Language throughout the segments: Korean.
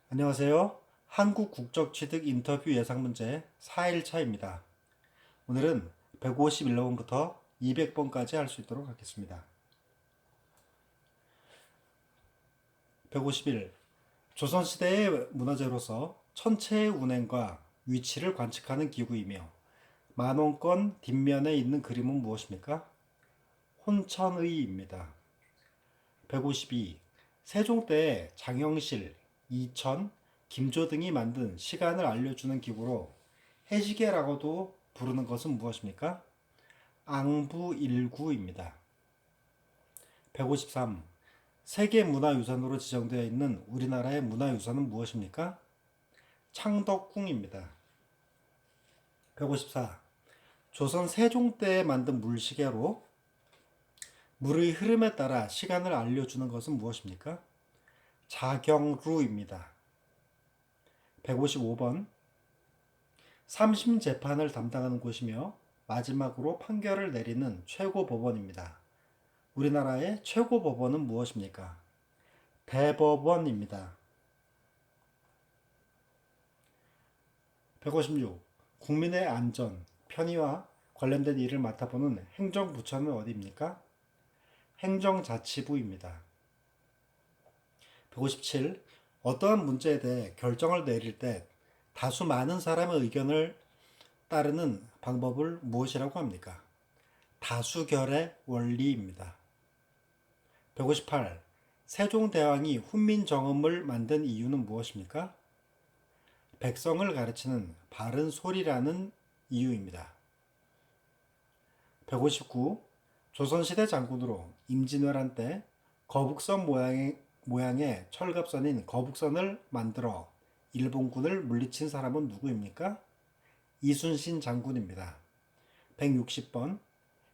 안녕하세요. 한국 국적취득 인터뷰 예상문제 4일차입니다. 오늘은 151번부터 200번까지 할 수 있도록 하겠습니다. 151. 조선시대의 문화재로서 천체의 운행과 위치를 관측하는 기구이며 만원권 뒷면에 있는 그림은 무엇입니까? 혼천의입니다. 152. 세종 때 장영실, 이천, 김조 등이 만든 시간을 알려주는 기구로 해시계라고도 부르는 것은 무엇입니까? 앙부일구입니다. 153. 세계문화유산으로 지정되어 있는 우리나라의 문화유산은 무엇입니까? 창덕궁입니다. 154. 조선 세종 때에 만든 물시계로 물의 흐름에 따라 시간을 알려주는 것은 무엇입니까? 자경루입니다. 155번. 3심 재판을 담당하는 곳이며 마지막으로 판결을 내리는 최고법원입니다. 우리나라의 최고법원은 무엇입니까? 대법원입니다. 156. 국민의 안전, 편의와 관련된 일을 맡아보는 행정부처는 어디입니까? 행정자치부입니다. 157. 어떠한 문제에 대해 결정을 내릴 때 다수 많은 사람의 의견을 따르는 방법을 무엇이라고 합니까? 다수결의 원리입니다. 158. 세종대왕이 훈민정음을 만든 이유는 무엇입니까? 백성을 가르치는 바른 소리라는 이유입니다. 159. 조선시대 장군으로 임진왜란 때 거북선 모양의 철갑선인 거북선을 만들어 일본군을 물리친 사람은 누구입니까? 이순신 장군입니다. 160번.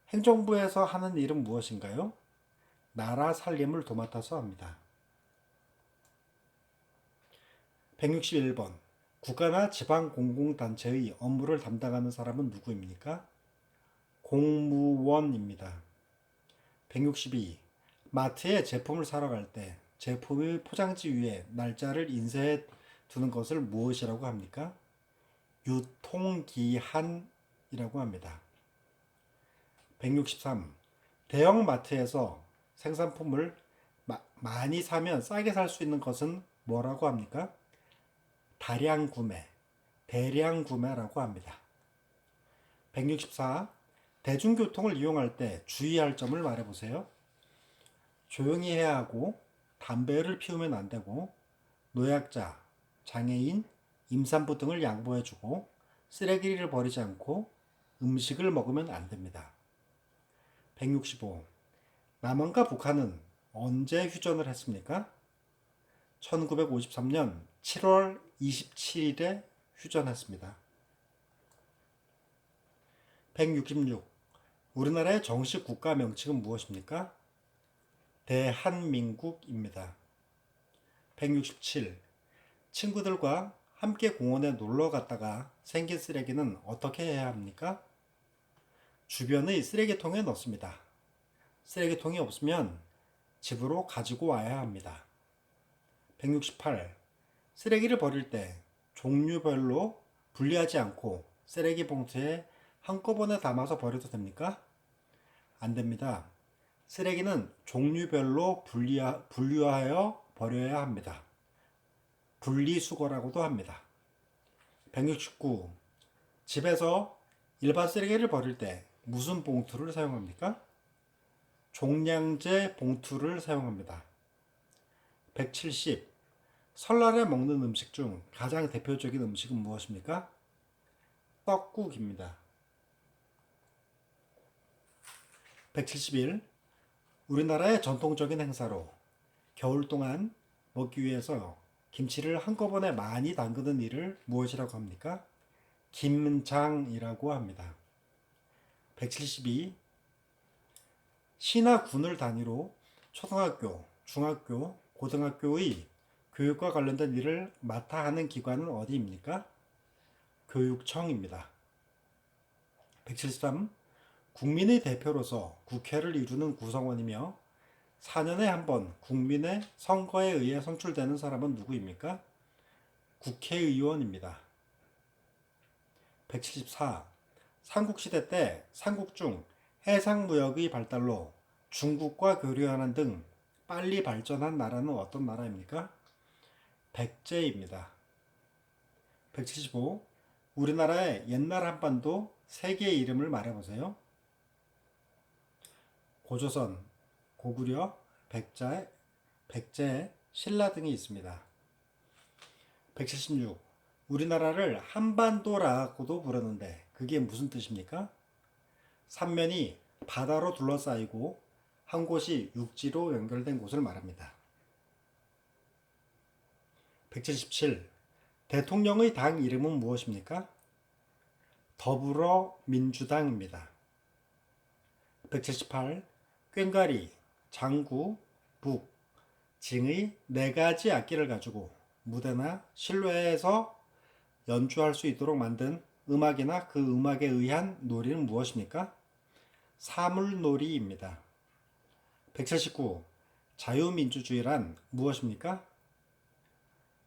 행정부에서 하는 일은 무엇인가요? 나라 살림을 도맡아서 합니다. 161번. 국가나 지방 공공단체의 업무를 담당하는 사람은 누구입니까? 공무원입니다. 162. 마트에 제품을 사러 갈 때 제품의 포장지 위에 날짜를 인쇄해 두는 것을 무엇이라고 합니까? 유통기한이라고 합니다. 163. 대형 마트에서 생산품을 많이 사면 싸게 살 수 있는 것은 뭐라고 합니까? 다량 구매, 대량 구매라고 합니다. 164. 대중교통을 이용할 때 주의할 점을 말해보세요. 조용히 해야 하고, 담배를 피우면 안 되고, 노약자, 장애인, 임산부 등을 양보해주고, 쓰레기를 버리지 않고, 음식을 먹으면 안 됩니다. 165. 남한과 북한은 언제 휴전을 했습니까? 1953년 7월 27일에 휴전했습니다. 166. 우리나라의 정식 국가 명칭은 무엇입니까? 대한민국입니다. 167. 친구들과 함께 공원에 놀러 갔다가 생긴 쓰레기는 어떻게 해야 합니까? 주변의 쓰레기통에 넣습니다. 쓰레기통이 없으면 집으로 가지고 와야 합니다. 168. 쓰레기를 버릴 때 종류별로 분리하지 않고 쓰레기 봉투에 한꺼번에 담아서 버려도 됩니까? 안 됩니다. 쓰레기는 종류별로 분류하여 버려야 합니다. 분리수거라고도 합니다. 169. 집에서 일반 쓰레기를 버릴 때 무슨 봉투를 사용합니까? 종량제 봉투를 사용합니다. 170. 설날에 먹는 음식 중 가장 대표적인 음식은 무엇입니까? 떡국입니다. 171. 우리나라의 전통적인 행사로 겨울 동안 먹기 위해서 김치를 한꺼번에 많이 담그는 일을 무엇이라고 합니까? 김장이라고 합니다. 172. 시나 군을 단위로 초등학교, 중학교, 고등학교의 교육과 관련된 일을 맡아 하는 기관은 어디입니까? 교육청입니다. 173. 국민의 대표로서 국회를 이루는 구성원이며 4년에 한 번 국민의 선거에 의해 선출되는 사람은 누구입니까? 국회의원입니다. 174. 삼국시대 때 삼국 중 해상무역의 발달로 중국과 교류하는 등 빨리 발전한 나라는 어떤 나라입니까? 백제입니다. 175. 우리나라의 옛날 한반도 세 개의 이름을 말해보세요. 고조선, 고구려, 백제, 신라 등이 있습니다. 176. 우리나라를 한반도라고도 부르는데 그게 무슨 뜻입니까? 삼면이 바다로 둘러싸이고 한 곳이 육지로 연결된 곳을 말합니다. 177. 대통령의 당 이름은 무엇입니까? 더불어민주당입니다. 178. 꽹과리, 장구, 북, 징의 네 가지 악기를 가지고 무대나 실내에서 연주할 수 있도록 만든 음악이나 그 음악에 의한 놀이는 무엇입니까? 사물놀이입니다. 179. 자유민주주의란 무엇입니까?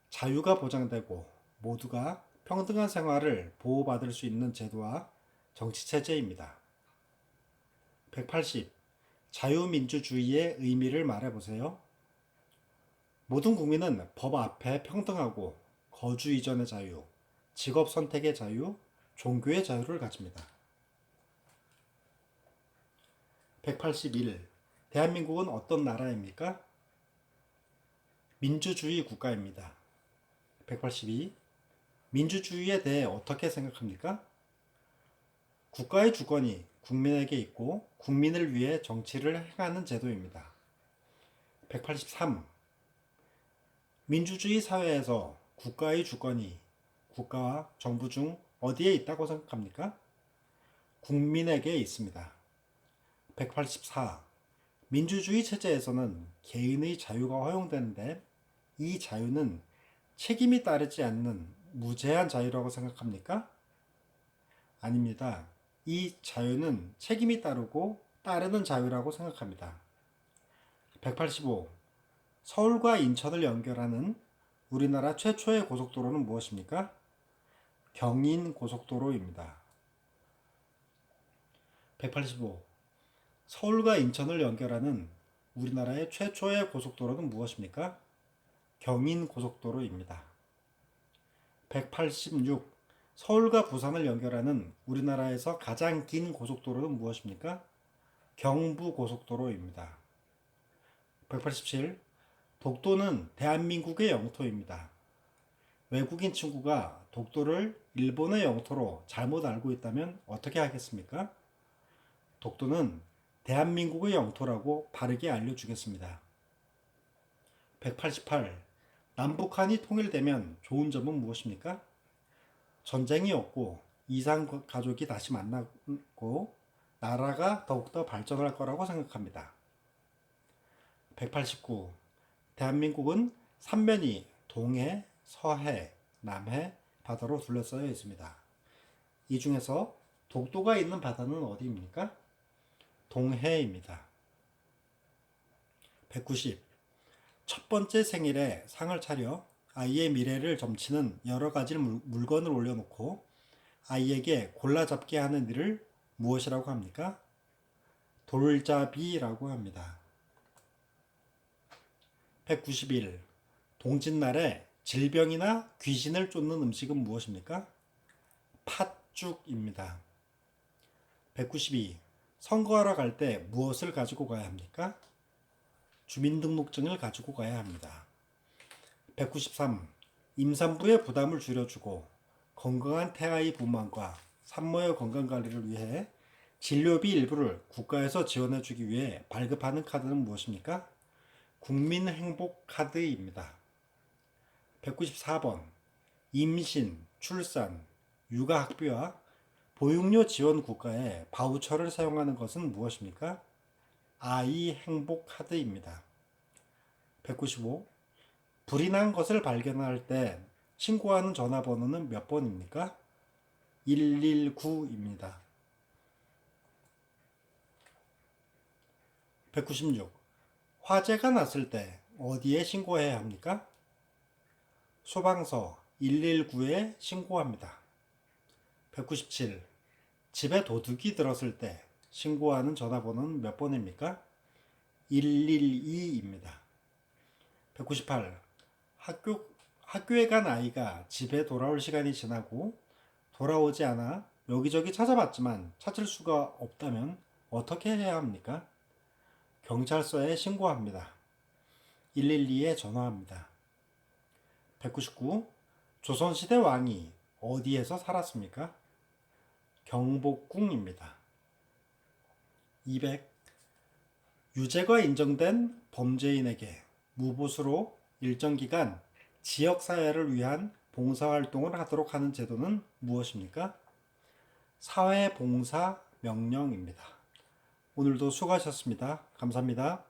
자유가 보장되고 모두가 평등한 생활을 보호받을 수 있는 제도와 정치체제입니다. 180. 자유민주주의의 의미를 말해보세요. 모든 국민은 법 앞에 평등하고 거주 이전의 자유, 직업 선택의 자유, 종교의 자유를 가집니다. 181. 대한민국은 어떤 나라입니까? 민주주의 국가입니다. 182. 민주주의에 대해 어떻게 생각합니까? 국가의 주권이 국민에게 있고 국민을 위해 정치를 행하는 제도입니다. 183. 민주주의 사회에서 국가의 주권이 국가와 정부 중 어디에 있다고 생각합니까? 국민에게 있습니다. 184. 민주주의 체제에서는 개인의 자유가 허용되는데 이 자유는 책임이 따르지 않는 무제한 자유라고 생각합니까? 아닙니다. 이 자유는 책임이 따르고 따르는 자유라고 생각합니다. 185. 서울과 인천을 연결하는 우리나라 최초의 고속도로는 무엇입니까? 경인고속도로입니다. 185. 서울과 인천을 연결하는 우리나라의 최초의 고속도로는 무엇입니까? 경인고속도로입니다. 186. 서울과 부산을 연결하는 우리나라에서 가장 긴 고속도로는 무엇입니까? 경부고속도로입니다. 187. 독도는 대한민국의 영토입니다. 외국인 친구가 독도를 일본의 영토로 잘못 알고 있다면 어떻게 하겠습니까? 독도는 대한민국의 영토라고 바르게 알려주겠습니다. 188. 남북한이 통일되면 좋은 점은 무엇입니까? 전쟁이 없고 이산 가족이 다시 만나고 나라가 더욱더 발전할 거라고 생각합니다. 189. 대한민국은 삼면이 동해, 서해, 남해 바다로 둘러싸여 있습니다. 이 중에서 독도가 있는 바다는 어디입니까? 동해입니다. 190. 첫 번째 생일에 상을 차려 아이의 미래를 점치는 여러 가지 물건을 올려놓고 아이에게 골라 잡게 하는 일을 무엇이라고 합니까? 돌잡이라고 합니다. 191. 동짓날에 질병이나 귀신을 쫓는 음식은 무엇입니까? 팥죽입니다. 192. 선거하러 갈 때 무엇을 가지고 가야 합니까? 주민등록증을 가지고 가야 합니다. 193. 임산부의 부담을 줄여주고 건강한 태아의 부모과 산모의 건강관리를 위해 진료비 일부를 국가에서 지원해주기 위해 발급하는 카드는 무엇입니까? 국민행복카드입니다. 194번. 임신, 출산, 육아학비와 보육료 지원 국가에 바우처를 사용하는 것은 무엇입니까? 아이행복카드입니다. 195. 불이 난 것을 발견할 때 신고하는 전화번호는 몇 번입니까? 119입니다. 196. 화재가 났을 때 어디에 신고해야 합니까? 소방서, 119에 신고합니다. 197. 집에 도둑이 들었을 때 신고하는 전화번호는 몇 번입니까? 112입니다. 198. 학교에 간 아이가 집에 돌아올 시간이 지나고 돌아오지 않아 여기저기 찾아봤지만 찾을 수가 없다면 어떻게 해야 합니까? 경찰서에 신고합니다. 112에 전화합니다. 199. 조선시대 왕이 어디에서 살았습니까? 경복궁입니다. 200. 유죄가 인정된 범죄인에게 무보수로 일정 기간 지역사회를 위한 봉사활동을 하도록 하는 제도는 무엇입니까? 사회봉사명령입니다. 오늘도 수고하셨습니다. 감사합니다.